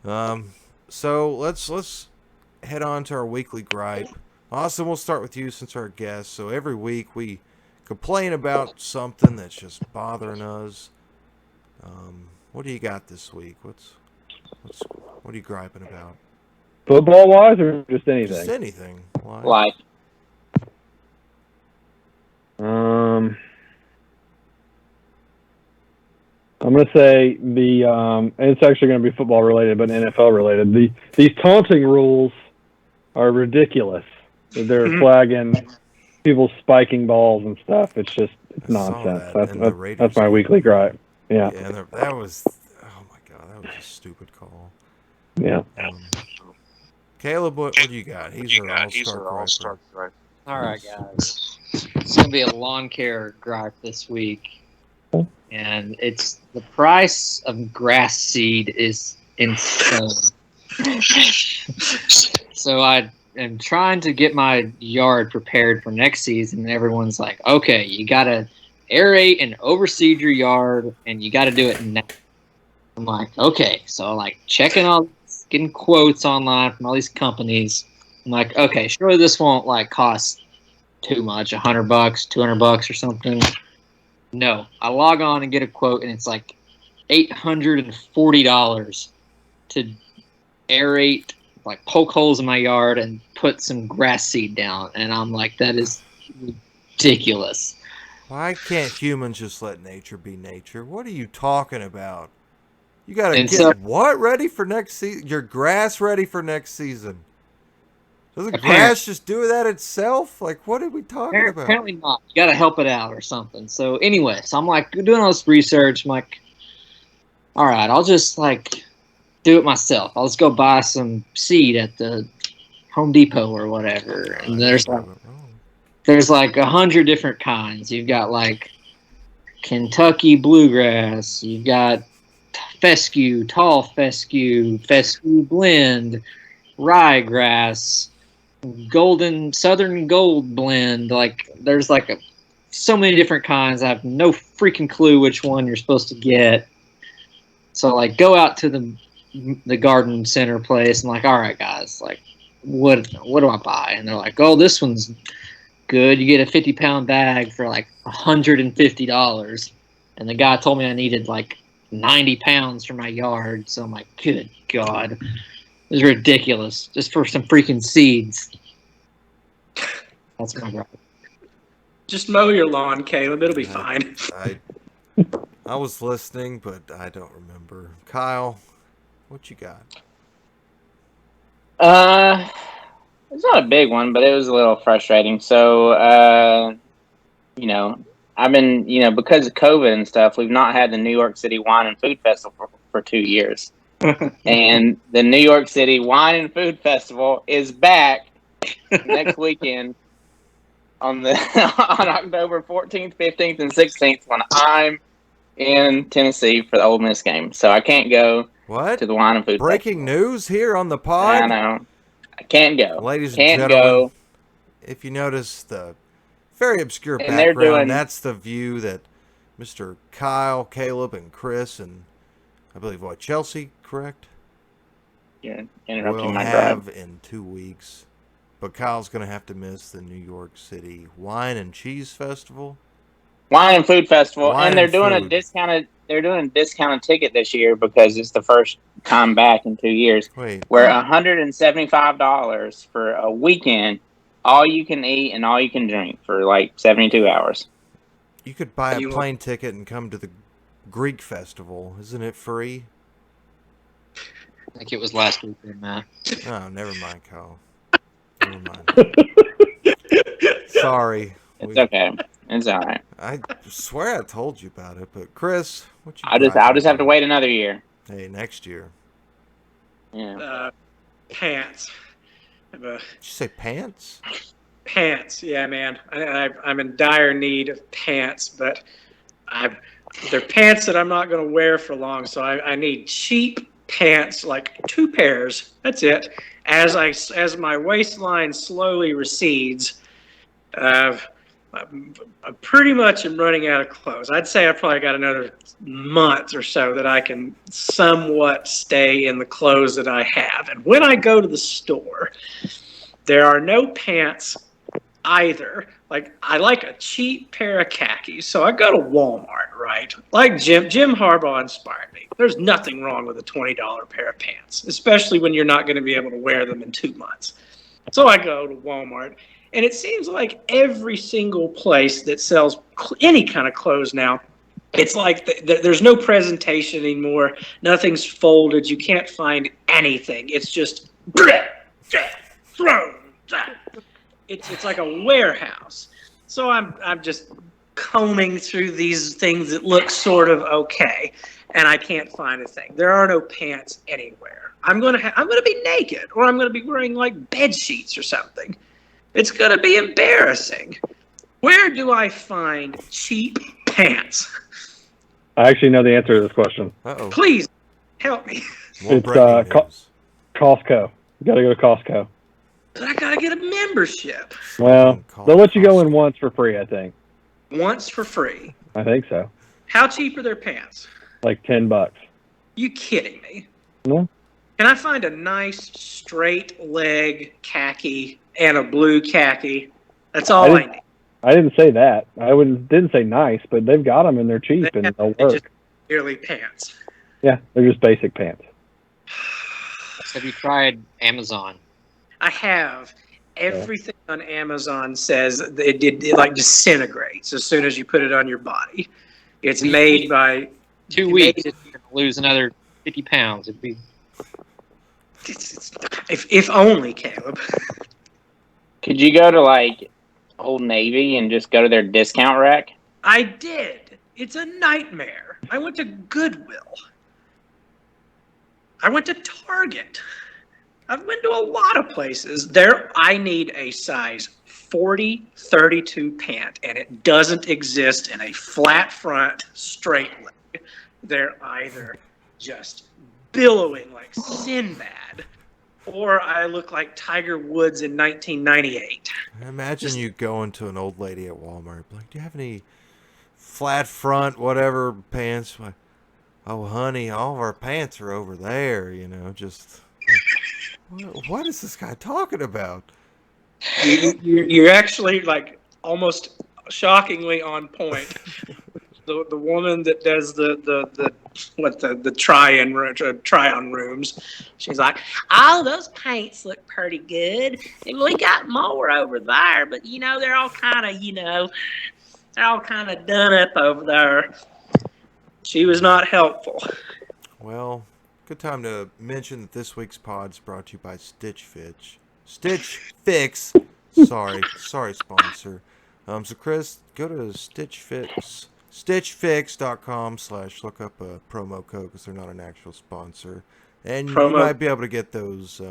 Um, so let's head on to our weekly gripe. Austin, we'll start with you since our guest. So every week we complain about something that's just bothering us. What do you got this week? What's what are you griping about? Football wise or just Just anything? anything. Life. Like, Um, I'm gonna say and it's actually gonna be football related, but NFL related. These taunting rules are ridiculous. They're flagging people spiking balls and stuff. It's I saw nonsense. that That's in the that's Raiders my weekly game. gripe. Yeah, Yeah, and that was. Oh my god, that was a stupid call. yeah. Um, Caleb, what do you got? He's our all-star griper. All right, guys. It's gonna be a lawn care gripe this week, and it's the price of grass seed is insane. So I am trying to get my yard prepared for next season, and everyone's like, "Okay, you gotta aerate and overseed your yard, and you gotta do it now." I'm like, "Okay," so like checking all, getting quotes online from all these companies. I'm like, "Okay, surely this won't like cost too much, $100, $200 or something." No, I log on and get a quote, and it's like $840 to aerate, like poke holes in my yard and put some grass seed down. And I'm like, that is ridiculous. Why can't humans just let nature be nature? What are you talking about? You gotta And so get what ready for next season? Your grass ready for next season? Doesn't apparently, grass just do that itself? Like, what are we talking about? apparently not. You got to help it out or something. So anyway, so I'm like doing all this research. I'm like, all right, I'll just like do it myself. I'll just go buy some seed at the Home Depot or whatever. And God, you were doing it wrong. there's like 100 different kinds. You've got like Kentucky bluegrass. You've got fescue, tall fescue, fescue blend, ryegrass, golden southern gold blend. Like there's like so many different kinds. I have no freaking clue which one you're supposed to get. So like go out to the garden center place and like, all right guys, like what do I buy? And they're like, oh, this one's good. You get a 50-pound bag for like $150. And the guy told me I needed like 90 pounds for my yard. So I'm like, good God. It was ridiculous. Just for some freaking seeds. That's my gripe. Just mow your lawn, Caleb. It'll be I, fine. I, I was listening, but I don't remember. Kyle, what you got? uh, it's not a big one, but it was a little frustrating. So, you know, I've been, because of COVID and stuff, we've not had the New York City Wine and Food Festival for 2 years. And the New York City Wine and Food Festival is back next weekend on the on October 14th, 15th, and 16th when I'm in Tennessee for the Ole Miss game. So I can't go What? to the Wine and Food Breaking Festival. news here on the I pod? know. I can't go. Ladies and Can't gentlemen, go. if you notice the very obscure And they're background, doing that's the view that Mr. Kyle, Caleb, and Chris, and I believe what, Chelsea, correct? you're Will interrupting my drive. have in 2 weeks. But Kyle's going to have to miss the New York City Wine and Cheese Festival. Wine and Food Festival, Wine and they're and doing a food. discounted. They're doing a discounted ticket this year because it's the first time back in 2 years. Wait, Where $175 for a weekend, all you can eat and all you can drink for like 72 hours. you could buy a You plane ticket and come to the Greek Festival. Isn't it free? I think it was last weekend, man. Oh, never mind, Kyle. Never mind. Sorry. It's okay. It's all right. I swear I told you about it, but Chris, what you I'll just griping have to about? wait another year. Hey, next year. Yeah. Pants. Did you say pants? Pants. Yeah, man. I'm in dire need of pants, but they're pants that I'm not going to wear for long. So I need cheap pants, like 2 pairs. That's it. As my waistline slowly recedes, uh, I pretty much am running out of clothes. I'd say I probably got another month or so that I can somewhat stay in the clothes that I have. And when I go to the store, there are no pants either. Like, I like a cheap pair of khakis, so I go to Walmart, right? Like Jim Harbaugh inspired me. There's nothing wrong with a $20 pair of pants, especially when you're not going to be able to wear them in 2 months. So I go to Walmart, and it seems like every single place that sells any kind of clothes now, it's like there's no presentation anymore. Nothing's folded. You can't find anything. It's just thrown. It's like a warehouse. So I'm just combing through these things that look sort of okay, and I can't find a thing. There are no pants anywhere. I'm gonna be naked, or I'm gonna be wearing like bed sheets or something. It's gonna be embarrassing. Where do I find cheap pants? I actually know the answer to this question. Uh-oh. Please help me. More It's, breaking news. Costco. You got to go to Costco. But I gotta get a membership Well, Call they'll let you go in Costco. once for free, I think. once for free. I think so. How cheap are their pants? Like $10. You kidding me? No. Can I find a nice straight leg khaki and a blue khaki? That's all I need. I didn't say that. Didn't say nice, but they've got them and they're cheap and they'll They're just work. merely pants. Yeah, they're just basic pants. Have you tried Amazon? I have. Everything on Amazon says it like disintegrates as soon as you put it on your body. It's made by 2 weeks, you're going to lose another 50 pounds. It'd be if only, Caleb. Could you go to like Old Navy and just go to their discount rack? I did. It's a nightmare. I went to Goodwill. I went to Target. I've been to a lot of places. I need a size 40-32 pant, and it doesn't exist in a flat front, straight leg. They're either just billowing like Sinbad, or I look like Tiger Woods in 1998. Imagine you going to an old lady at Walmart. Like, do you have any flat front, whatever pants? Like, oh, honey, all of our pants are over there. Just like, what is this guy talking about? You're actually like almost shockingly on point. The woman that does the try-on rooms, she's like, oh, those paints look pretty good. And we got more over there, but they're all kind of done up over there. She was not helpful. Well, good time to mention that this week's pod is brought to you by Stitch Fix. Sorry, sponsor. So Chris, go to stitchfix.com/look up a promo code because they're not an actual sponsor, and you might be able to get those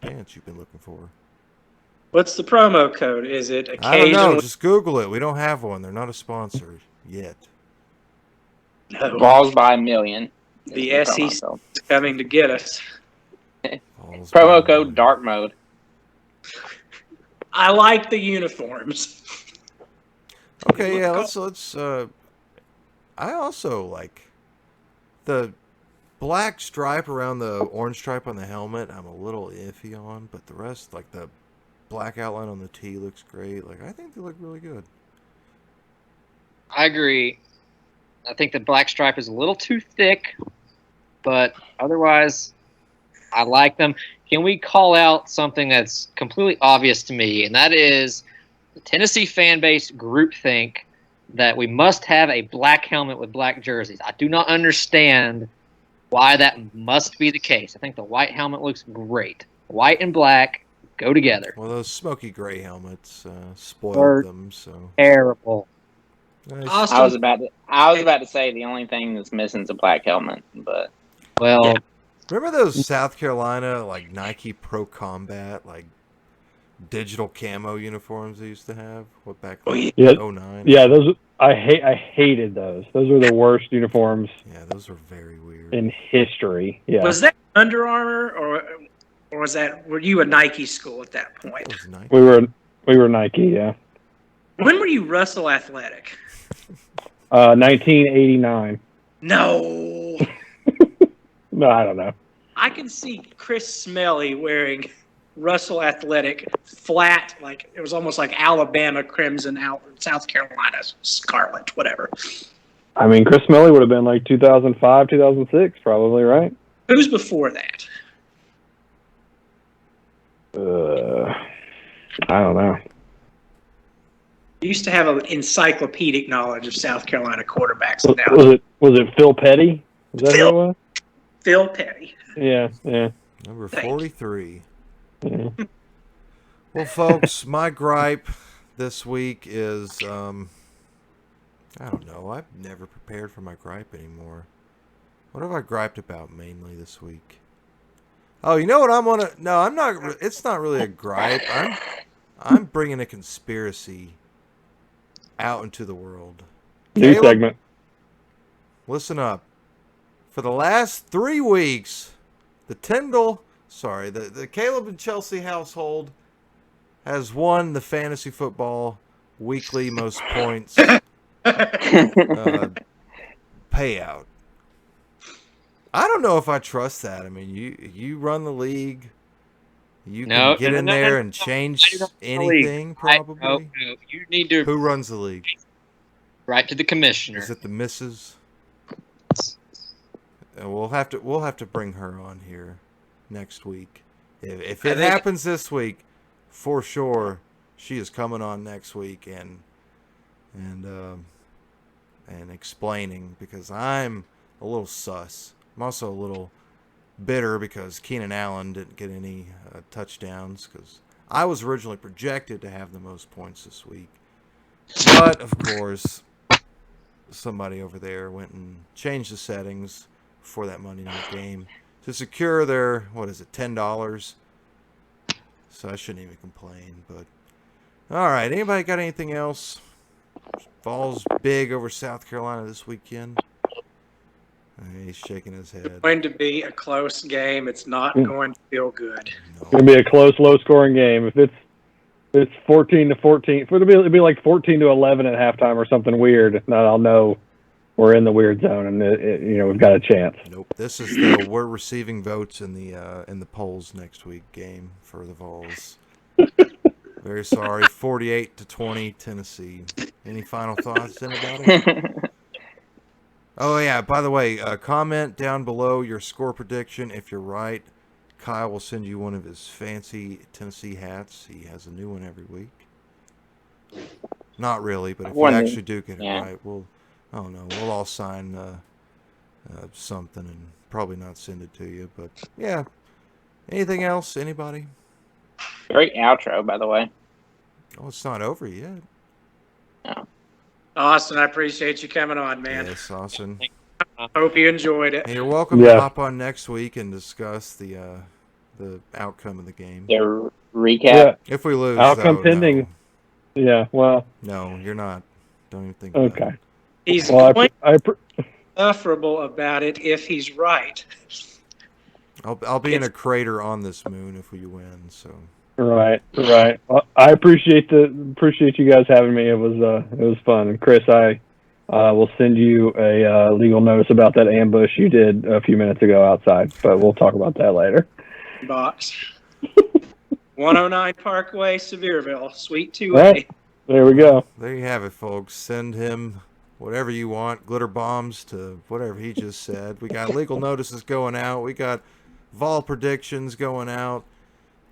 pants you've been looking for. What's the promo code? Is it I don't occasionally? know. Just Google it. We don't have one. They're not a sponsor yet. No. Balls by a million. The SEC is coming to get us. Promo code dark mode. I like the uniforms. Okay, yeah, let's I also like the black stripe around the orange stripe on the helmet. I'm a little iffy on, but the rest, like the black outline on the tee, looks great. Like, I think they look really good. I agree. I think the black stripe is a little too thick, but otherwise, I like them. Can we call out something that's completely obvious to me, and that is the Tennessee fan base groupthink that we must have a black helmet with black jerseys. I do not understand why that must be the case. I think the white helmet looks great. White and black go together. Well, those smoky gray helmets spoiled them, so Terrible. nice. Awesome. I was about to say the only thing that's missing is a black helmet, but Well, Yeah. Remember those South Carolina like Nike Pro Combat like digital camo uniforms they used to have? What back Oh, in yeah. 09? Yeah, those I hated those. Those were the worst uniforms Yeah, those were very weird. in history. Yeah. Was that Under Armour or were you a Nike school at that point? That was Nike. We were Nike, yeah. When were you Russell Athletic? 1989. No. No, I don't know. I can see Chris Smelly wearing Russell Athletic flat, like it was almost like Alabama crimson, out South Carolina scarlet, whatever. I mean, Chris Smelly would have been like 2005, 2006, probably, right? Who's before that? I don't know. You used to have an encyclopedic knowledge of South Carolina quarterbacks. Was, Now, was it Phil Petty? Is that who it was? Phil Petty. Yeah, yeah. Number Thank you. 43. Yeah. Well, folks, my gripe this week is, I don't know. I've never prepared for my gripe anymore. What have I griped about mainly this week? Oh, you know what I'm gonna? No, I'm not. It's not really a gripe. I'm bringing a conspiracy out into the world. New Caleb, segment. listen up. For the last 3 weeks, the Caleb and Chelsea household has won the fantasy football weekly most points payout. I don't know if I trust that. I mean, you run the league. You can get in there and change anything, probably. No, you need to Who runs the league? write to the commissioner. Is it the missus? We'll have to bring her on here next week. If it happens this week, for sure, she is coming on next week and explaining, because I'm a little sus. I'm also a little bitter because Keenan Allen didn't get any touchdowns, because I was originally projected to have the most points this week. But, of course, somebody over there went and changed the settings for that Monday night game to secure their, $10? So I shouldn't even complain. But, all right, anybody got anything else? Falls big over South Carolina this weekend. He's shaking his head. It's going to be a close game. It's not going to feel good. It's gonna be a close, low-scoring game. If it's 14-14, it'll be like 14-11 at halftime or something weird. If not, I'll know we're in the weird zone and we've got a chance. Nope. This is we're receiving votes in the polls next week game for the Vols. Very sorry. 48-20 Tennessee. Any final thoughts, anybody? Oh yeah, by the way, comment down below your score prediction. If you're right, Kyle will send you one of his fancy Tennessee hats. He has a new one every week. Not really, but if you actually do get it right, we'll all sign something and probably not send it to you. But yeah, anything else? Anybody? Great outro, by the way. Oh, it's not over yet. No. Austin, I appreciate you coming on, man. Yes, Austin. Hope you enjoyed it. Hey, you're welcome to hop on next week and discuss the outcome of the game. The recap. Yeah. If we lose, Outcome though, pending. No. Yeah, well. No, you're not. Don't even think about Okay. it. He's Well, going to be insufferable about it if he's right. I'll be in a crater on this moon if we win. So. Right. Well, I appreciate you guys having me. It was fun. And Chris, I will send you a legal notice about that ambush you did a few minutes ago outside, but we'll talk about that later. Box. 109 Parkway, Sevierville, Suite 2A. Right. There we go. There you have it, folks. Send him whatever you want, glitter bombs to whatever he just said. We got legal notices going out. We got vol predictions going out.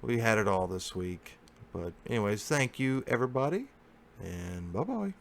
We had it all this week. But anyways, thank you, everybody, and bye-bye.